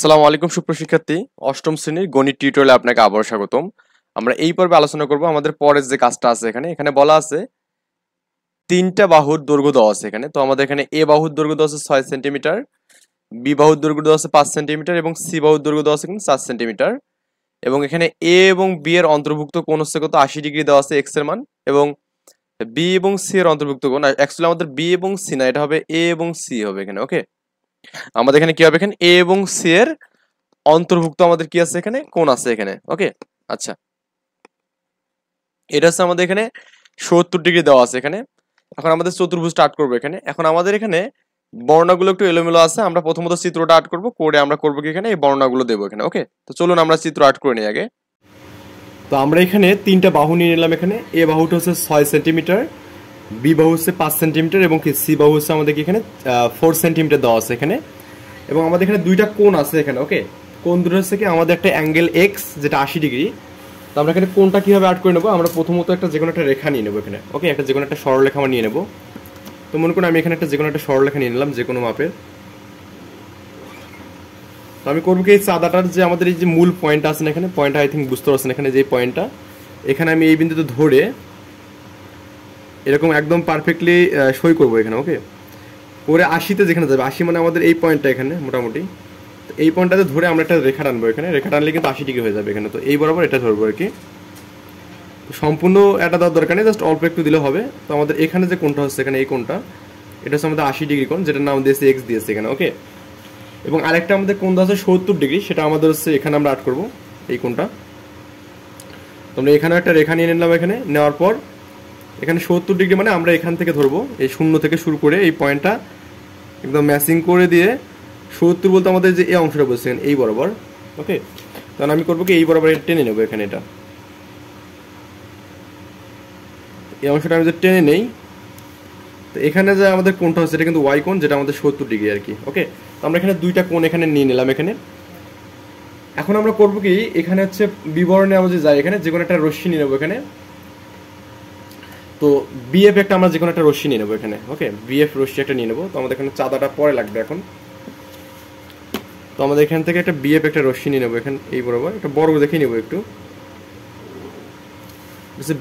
আসসালামু আলাইকুম সুপ্রশিক্ষার্থী, অষ্টম শ্রেণীর গণিত টিউটোরিয়ালে আপনাকে আবারও স্বাগতম। আমরা এই পর্বে আলোচনা করব আমাদের পরের যে কাজটা আছে। এখানে এখানে বলা আছে তিনটা বাহুর দৈর্ঘ্য দেওয়া আছে। এখানে তো আমাদের এখানে এ বাহুর দৈর্ঘ্য দেওয়া আছে 6 সেন্টিমিটার, বি বাহুর দৈর্ঘ্য দেওয়া আছে 5 সেন্টিমিটার এবং সি বাহুর দৈর্ঘ্য দেওয়া আছে কিন্তু 4 সেন্টিমিটার। এবং এখানে এ এবং বি এর অন্তর্ভুক্ত কোণ হচ্ছে কত 80 ডিগ্রি দেওয়া আছে এক্স এর মান। এবং বি এবং সি এর অন্তর্ভুক্ত কোণ অ্যাকচুয়ালি আমাদের বি এবং সি না, এটা হবে এ এবং সি হবে এখানে। ওকে, আমাদের এখানে কি হবে, এখানে এ এবং সি এর অন্তর্ভুক্ত আমাদের কি আছে এখানে কোণ আছে এখানে। ওকে, আচ্ছা, এটা হচ্ছে আমাদের এখানে 70 ডিগ্রি দেওয়া আছে এখানে। এখন আমাদের চতুর্ভুজটা আর্ট করবো এখানে। এখন আমাদের এখানে বর্ণগুলো একটু এলোমেলো আছে, আমরা প্রথমত চিত্রটা আর্ট করবো, করে আমরা করবো কি এখানে এই বর্ণগুলো দেবো এখানে। ওকে, তো চলুন আমরা চিত্র আর্ট করে নিই আগে। তো আমরা এখানে তিনটা বাহু নিয়ে নিলাম এখানে। এ বাহুটা হচ্ছে 6 সেন্টিমিটার, বি বাহু হচ্ছে 5 সেন্টিমিটার এবং সি বাহু হচ্ছে আমাদের এখানে 4 সেন্টিমিটার দেওয়া আছে এখানে। এবং আমাদের এখানে দুইটা কোণ আছে এখানে। ওকে, কোণ দুটো হচ্ছে কি আমাদের একটা অ্যাঙ্গেল এক্স যেটা 80 ডিগ্রি। তো আমরা এখানে কোণটা কিভাবে আর্ট করে নেবো, আমরা প্রথমত একটা যে কোনো একটা রেখা নিয়ে নেবো এখানে। ওকে, একটা যে কোনো একটা সরলরেখা আমরা নিয়ে নেবো। তো মনে করুন আমি এখানে একটা যে কোনো একটা সরলরেখা নিয়ে নিলাম যে কোনো মাপের। তো আমি করবো কি এই চাঁদাটার যে আমাদের এই যে মূল পয়েন্ট আছে না এখানে, পয়েন্টটা আই থিঙ্ক বুঝতে পারছেন এখানে যে পয়েন্টটা, এখানে আমি এই বিন্দুতে ধরে এরকম একদম পারফেক্টলি সই করবো এখানে। ওকে, করে 80তে যেখানে যাবে, 80 মানে আমাদের এই পয়েন্টটা এখানে মোটামুটি। তো এই পয়েন্টটাতে ধরে আমরা একটা রেখা টানবো এখানে। রেখা টানলে কিন্তু 80 ডিগ্রি হয়ে যাবে এখানে। তো এই বরাবর এটা ধরবো আর কি। সম্পূর্ণ এটা দেওয়ার দরকার নেই, জাস্ট অল্প একটু দিলে হবে। তো আমাদের এখানে যে কোণটা হচ্ছে এখানে এই কোণটা, এটা হচ্ছে আমাদের 80 ডিগ্রি কোণ, যেটার নাম দিয়েছে এক্স দিয়েছে এখানে। ওকে, এবং আরেকটা আমাদের কোণ আছে 70 ডিগ্রি, সেটা আমাদের হচ্ছে এখানে আমরা আর্ট করবো এই কোণটা। তো আমরা এখানে একটা রেখা নিয়ে নিলাম এখানে। নেওয়ার পর এখানে 70 ডিগ্রি মানে আমরা এখান থেকে ধরবো, এই শূন্য থেকে শুরু করে এই পয়েন্টটা একদম ম্যাচিং করে দিয়ে 70 বলতে আমাদের যে এই অংশটা বলছেন এই বরাবর। ওকে, তাহলে আমি করবো কি এই বরাবর টেনে নেবো এখানে। এটা এই অংশটা আমি যদি টেনে নেই, তো এখানে যে আমাদের কোণটা হচ্ছে এটা কিন্তু ওয়াই কোণ, যেটা আমাদের 70 ডিগ্রি আর কি। ওকে, তো আমরা এখানে দুইটা কোণ এখানে নিয়ে নিলাম এখানে। এখন আমরা করবো কি এখানে হচ্ছে বিবরণে আমরা যে যাই এখানে যে কোনো একটা রশ্মি নিয়ে নেবো এখানে। তো বিএফ একটা আমরা যে কোনো একটা রশ্মি নিয়ে নেবো এখানে। ওকে, বিএফ রশ্মি একটা নিয়ে নেবো। তো আমাদের এখানে চাঁদাটা পরে লাগবে এখন। তো আমাদের এখান থেকে একটা বিএফ একটা রশ্মি নিয়ে নেবো এখানে এই বরাবর, একটা বড় দেখে নেবো একটু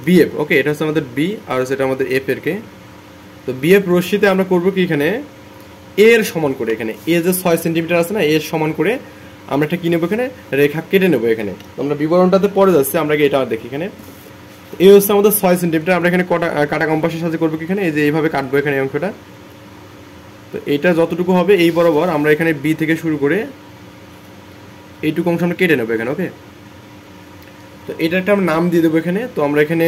বিএফ। ওকে, এটা হচ্ছে আমাদের বি আর হচ্ছে এটা আমাদের এফ এর কে। তো বিএফ রশ্মিতে আমরা করবো কি এখানে এর সমান করে, এখানে এ যে 6 সেন্টিমিটার আছে না, এর সমান করে আমরা একটা কি নেবো এখানে রেখা কেটে নেবো এখানে। তো আমরা বিবরণটাতে পরে যাচ্ছি, আমরা এটা দেখি এখানে। এই হচ্ছে আমাদের 6 সেন্টিমিটার। আমরা এখানে কাটা কম্পাসের সাথে করবো কি এখানে এই যে এইভাবে কাটবো এখানে এই অংশটা। তো এটা যতটুকু হবে এই বরাবর আমরা এখানে বি থেকে শুরু করে এইটুকু অংশ আমরা কেটে নেবো এখানে। ওকে, তো এটা একটা আমরা নাম দিয়ে দেবো এখানে। তো আমরা এখানে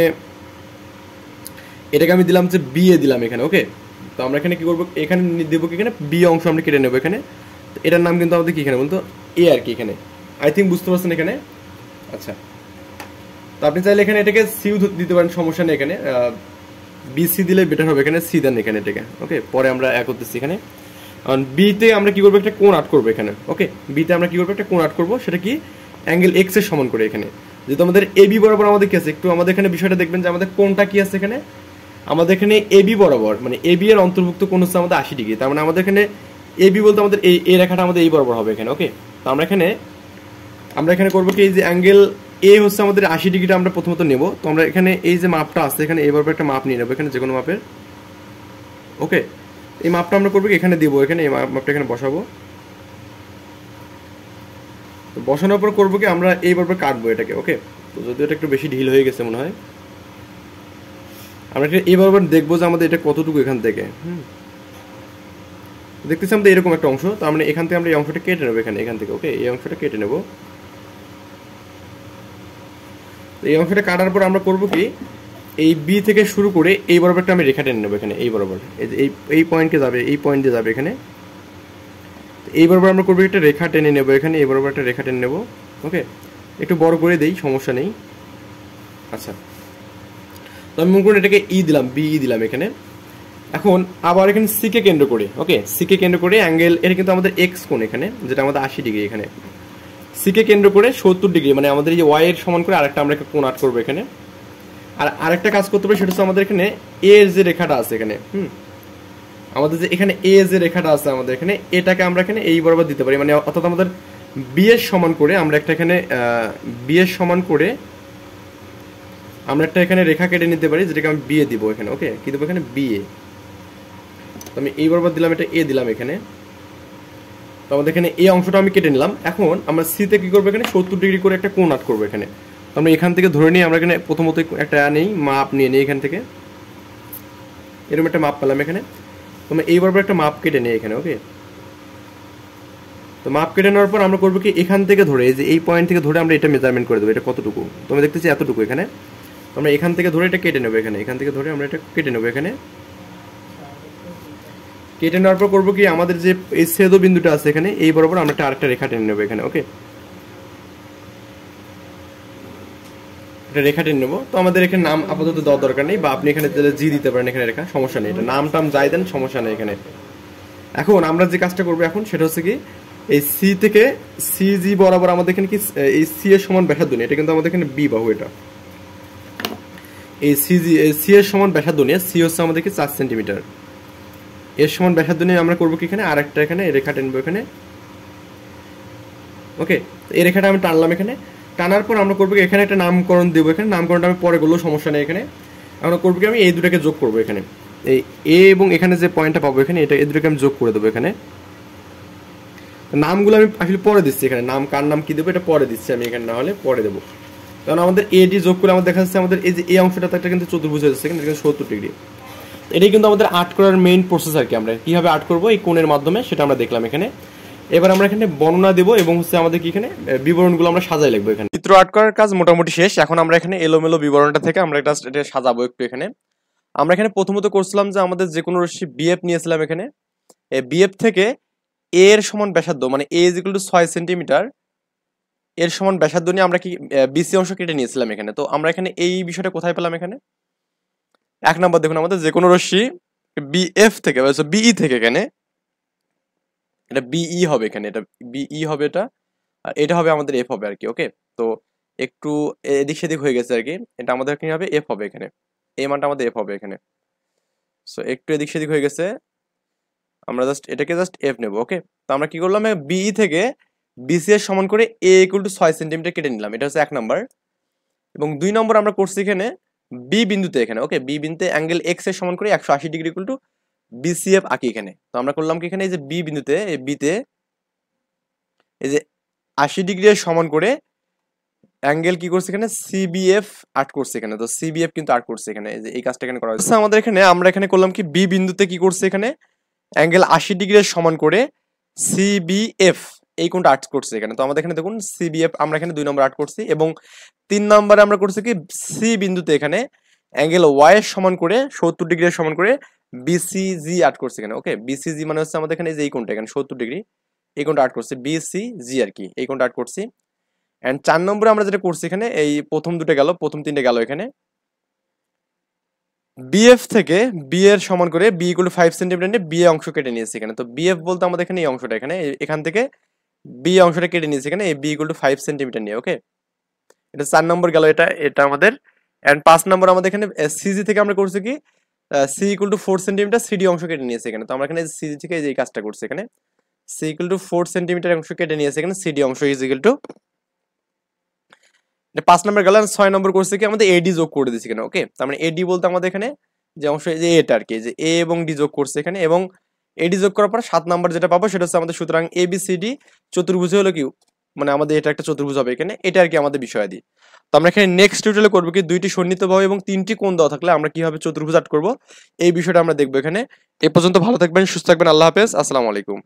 এটাকে আমি দিলাম যে বি এ দিলাম এখানে। ওকে, তো আমরা এখানে কি করবো এখানে দেবো কি এখানে বি অংশ আমরা কেটে নেবো এখানে। তো এটার নাম কিন্তু আমাদের কি এখানে বলতো এ আর কি এখানে। আই থিঙ্ক বুঝতে পারছেন এখানে। আচ্ছা, তো আপনি চাইলে এখানে এটাকে সিউ দিতে পারেন, সমস্যা নেই এখানে। বিসি দিলে বেটার হবে এখানে, সি দেন এখানে এটাকে। ওকে, পরে আমরা এক করতেছি এখানে। বিতে আমরা কি করবো একটা কোণ আর্ট করবো এখানে। ওকে, বিতে আমরা কি করবো একটা কোণ আর্ট করবো, সেটা কি অ্যাঙ্গেল এক্স এর সমান করে এখানে। যেহেতু আমাদের এবি বরাবর আমাদের কি আছে, একটু আমাদের এখানে বিষয়টা দেখবেন যে আমাদের কোণটা কি আছে এখানে। আমাদের এখানে এবি বরাবর মানে এবি এর অন্তর্ভুক্ত কোণ হচ্ছে আমাদের 80 ডিগ্রি। তার মানে আমাদের এখানে এবি বলতে আমাদের এই রেখাটা আমাদের এই বরাবর হবে এখানে। ওকে, তো আমরা এখানে করবো কি এই যে অ্যাঙ্গেল এ হচ্ছে আমাদের 80 ডিগ্রিটা আমরা প্রথমত নেব। তো আমরা এখানে এই যে মাপটা আছে এখানে এই বরাবর একটা মাপ নিয়ে নেবো এখানে যে কোনো মাপের। ওকে, এই মাপটা আমরা করবো কি এখানে দিব এখানে, এই মাপটা এখানে বসাবো। তো বসানোর পর করবো কি আমরা এই বরাবর কাটবো এটাকে। ওকে, তো যদিও এটা একটু বেশি ঢিল হয়ে গেছে মনে হয়, আমরা এই বরাবর দেখবো যে আমাদের এটা কতটুকু এখান থেকে। দেখতেছি আমাদের এরকম একটা অংশ। তো আমরা এখান থেকে আমরা এই অংশটা কেটে নেবো এখান থেকে। ওকে, এই অংশটা কেটে নেবো। এই অংশটা কাটার পর আমরা করবো কি এই বি থেকে শুরু করে এই বরাবরটা আমি রেখা টেনে নেবো এখানে এই বরাবর। এই যে এই পয়েন্টকে যাবে, এই পয়েন্ট দিয়ে যাবে এখানে। এই বরাবর আমরা করবো একটা রেখা টেনে নেবো এখানে, এই বরাবর একটা রেখা টেনে নেবো। ওকে, একটু বড় করে দেই, সমস্যা নেই। আচ্ছা, তো আমি মনে করুন এটাকে ই দিলাম, বি ই দিলাম এখানে। এখন আবার এখানে সিকে কেন্দ্র করে, ওকে সিকে কেন্দ্র করে অ্যাঙ্গেল, এটা কিন্তু আমাদের এক্স কোণ এখানে, যেটা আমাদের 80 ডিগ্রি এখানে। সিকে কেন্দ্র করে 70 ডিগ্রি মানে আমাদের এই যে ওয়াই এর সমান করে আরেকটা আমরা কোণ আর্ট করবো এখানে। আর আরেকটা কাজ করতে পারি, সেটা হচ্ছে আমাদের এখানে এ এর যে রেখাটা আছে এখানে, আমাদের যে এখানে এ যে রেখাটা আছে আমাদের এখানে, এটাকে আমরা এখানে এই বরাবর দিতে পারি, মানে অর্থাৎ আমাদের বি এর সমান করে আমরা একটা এখানে বি এর সমান করে আমরা একটা এখানে রেখা কেটে নিতে পারি, যেটাকে আমি বি এ দিব এখানে। ওকে, কি দেবো এখানে? B A. তো আমি এই বরাবর দিলাম, এটা এ দিলাম এখানে। তো আমাদের এখানে এই অংশটা আমি কেটে নিলাম। এখন আমরা সিতে কি করবো এখানে 70 ডিগ্রি করে একটা কোণ আট করবো এখানে। তো আমরা এখান থেকে ধরে নিই, আমরা এখানে প্রথমত একটা নেই, মাপ নিয়ে নিই এখান থেকে। এরকম একটা মাপ পেলাম এখানে। তো আমরা এই বরাবর একটা মাপ কেটে নিই এখানে। ওকে, তো মাপ কেটে নেওয়ার পর আমরা করবো কি, এখান থেকে ধরে এই যে এই পয়েন্ট থেকে ধরে আমরা এটা মেজারমেন্ট করে দেবো, এটা কতটুকু। তো আমরা দেখতেছি এতটুকু এখানে। তো আমরা এখান থেকে ধরে এটা কেটে নেবো এখানে, এখান থেকে ধরে আমরা এটা কেটে নেবো এখানে। কেটে নেওয়ার পর করবো কি, আমাদের যে এই ছেদ বিন্দুটা আছে এখানে, এই বরাবর আমরা একটা আরেকটা রেখা টেনে নেবো এখানে। ওকে, এটা রেখা টেনে নেবো। তো আমাদের এখানে নাম আপাতত দেওয়ার দরকার নেই, বা আপনি এখানে জি দিতে পারেন এখানে, রেখা সমস্যা নেই, এটা নাম টাম যাই দেন সমস্যা নেই এখানে। এখন আমরা যে কাজটা করবো এখন, সেটা হচ্ছে কি, এই সি থেকে সি জি বরাবর আমাদের এখানে কি এই সি এর সমান ব্যাসার্ধ নিয়ে, এটা কিন্তু আমাদের এখানে বি বাহু, এটা এই সি জি সি এর সমান ব্যাসার্ধ নিয়ে, সি হচ্ছে আমাদের কি 4 সেন্টিমিটার, এর সমান ব্যাসার্ধ নিয়ে আমরা করবো কি এখানে আরেকটা এখানে রেখা টেনবো এখানে। ওকে, এই রেখাটা আমি টানলাম এখানে। টানার পর আমরা করবো কি, এখানে একটা নামকরণ দেবো এখানে, নামকরণটা আমি পরে করলেও সমস্যা নেই এখানে। আমরা করবো কি, আমি এই দুটাকে যোগ করবো এখানে, এই এ এবং এখানে যে পয়েন্টটা পাবো এখানে, এটা এই দুটাকে আমি যোগ করে দেবো এখানে। নামগুলো আমি আসলে পরে দিচ্ছি এখানে, নাম কার নাম কি দেবো এটা পরে দিচ্ছি আমি এখানে, না হলে পরে দেবো। কারণ আমাদের এডি যোগ করে আমাদের দেখা যাচ্ছে আমাদের এই যে এই অংশটা একটা কিন্তু চতুর্ভুজ হচ্ছে এখানে, 70 ডিগ্রি। এটাই কিন্তু আমাদের আর্ট করার মেইন প্রসেস আর কি। আমরা কিভাবে আর্ট করবো এই কোণের মাধ্যমে, সেটা আমরা দেখলাম এখানে। এবার আমরা এখানে বর্ণনা দেবো এবং হচ্ছে আমাদের কি এখানে বিবরণগুলো আমরা সাজাই লাগবো এখানে। চিত্র আর্ট করার কাজ মোটামুটি শেষ। এখন আমরা এখানে এলোমেলো বিবরণটা থেকে আমরা এটা সাজাবো একটু এখানে। আমরা এখানে প্রথমত করছিলাম যে আমাদের যে কোনো রশ্মি বিএফ নিয়েছিলাম এখানে। এই বিএফ থেকে এ এর সমান ব্যাসার্ধ, মানে এ ইজ ইকুয়াল টু 6 সেন্টিমিটার, এর সমান ব্যাসার্ধ নিয়ে আমরা কি বিসি অংশ কেটে নিয়েছিলাম এখানে। তো আমরা এখানে এই বিষয়টা কোথায় পেলাম এখানে? 1 নম্বর দেখুন, আমাদের যে কোনো রশ্মি বিএফ থেকে বিই থেকে, এখানে এটা বিই হবে এখানে, এটা বিই হবে এটা, আর এটা হবে আমাদের এফ হবে আর কি। ওকে, তো একটু এদিক সেদিক হয়ে গেছে আর কি, এটা আমাদের কি হবে এফ হবে এখানে, এই মানটা আমাদের এফ হবে এখানে। সো একটু এদিক সেদিক হয়ে গেছে, আমরা জাস্ট এটাকে জাস্ট এফ নেব। ওকে, তো আমরা কি করলাম, বিই থেকে বিসি এর সমান করে এ ইকুয়াল টু 6 সেন্টিমিটার কেটে নিলাম, এটা হচ্ছে 1 নাম্বার। এবং 2 নম্বর আমরা করছি এখানে বি বিন্দুতে এখানে। ওকে, বি বিন্দুতে অ্যাঙ্গেল এক্স এর সমান করে 180 ডিগ্রি ইকুয়াল টু বিসিএফ আঁকি এখানে। তো আমরা করলাম কি, এখানে এই যে বি বিন্দুতে, এই বিতে এই যে 80 ডিগ্রি এর সমান করে অ্যাঙ্গেল কি করছে এখানে, সিবিএফ আর্ট করছে এখানে। তো সিবিএফ কিন্তু আর্ট করছে এখানে, এই যে এই কাজটা এখানে করা হয়েছে আমাদের এখানে। আমরা এখানে করলাম কি, বি বিন্দুতে কি করছে এখানে, অ্যাঙ্গেল 80 ডিগ্রি এর সমান করে সিবিএফ এই কোণটা আর্ট করছে এখানে। তো আমাদের এখানে দেখুন সিবিএফ আমরা এখানে 2 নম্বর আর্ট করছি। এবং 3 নম্বরে আমরা করছি কি, সি বিন্দুতে এখানে অ্যাঙ্গেল ওয়াই এর সমান করে 70 ডিগ্রি এর সমান করে বিসিজি আর্ট করছে এখানে। ওকে, বিসিজি মানে হচ্ছে আমাদের এখানে যে এই কোণটা এখানে 70 ডিগ্রি, এই কোণটা আর্ট করছে বিসিজি আর কি, এই কোণটা আর্ট করছি। এন্ড 4 নম্বরে আমরা যেটা করছি এখানে, এই প্রথম দুটো গেল, প্রথম তিনটে গেল এখানে। বিএফ থেকে বি এর সমান করে বি ইকুয়াল টু 5 সেন্টিমিটার নিয়ে বি অংশ কেটে নিয়েছি এখানে। তো বিএফ বলতে আমাদের এখানে এই অংশটা এখানে, এখান থেকে বি অংশটা কেটে নিয়েছি এখানে, এই বি ইকুয়াল টু 5 সেন্টিমিটার নিয়ে। ওকে, এটা 4 নম্বর গেল, এটা আমাদের। এন্ড 5 নম্বর আমাদের এখানে সিজি থেকে আমরা করছি কি, C equal to 4 centimetre CD অংশ কেটে নিয়েছি এখানে। তো আমরা এখানে সিজি থেকে এই কাজটা করছি এখানে, সি ইকুয়াল টু 4 সেন্টিমিটার অংশ কেটে নিয়েছি এখানে, সিডি অংশ ইজ ইকুয়াল টু 5 নম্বর গেল। 6 নম্বর করছে কি, আমাদের এডি যোগ করে দিয়েছি এখানে। ওকে, তার মানে এডি বলতে আমাদের এখানে যে অংশ, যে এটা আর কি, যে এ এবং ডি যোগ করছে এখানে। এবং এডি যোগ করার পর 7 নম্বর যেটা পাবো সেটা হচ্ছে আমাদের, সুতরাং এবিসিডি চতুর্ভুজ হলো কি, মানে আমাদের এটা একটা চতুর্ভুজ হবে এখানে, এটা আর কি আমাদের বিষয়াদি। তো আমরা এখানে নেক্সট টিউটোরিয়ালে করবো কি, 2টি সন্নিহিতবাহু এবং 3টি কোণ দেওয়া থাকলে আমরা কিভাবে চতুর্ভুজ আর্ট করবো, এই বিষয়টা আমরা দেখবো এখানে। এই পর্যন্ত ভালো থাকবেন, সুস্থ থাকবেন, আল্লাহ হাফেজ, আসসালামু আলাইকুম।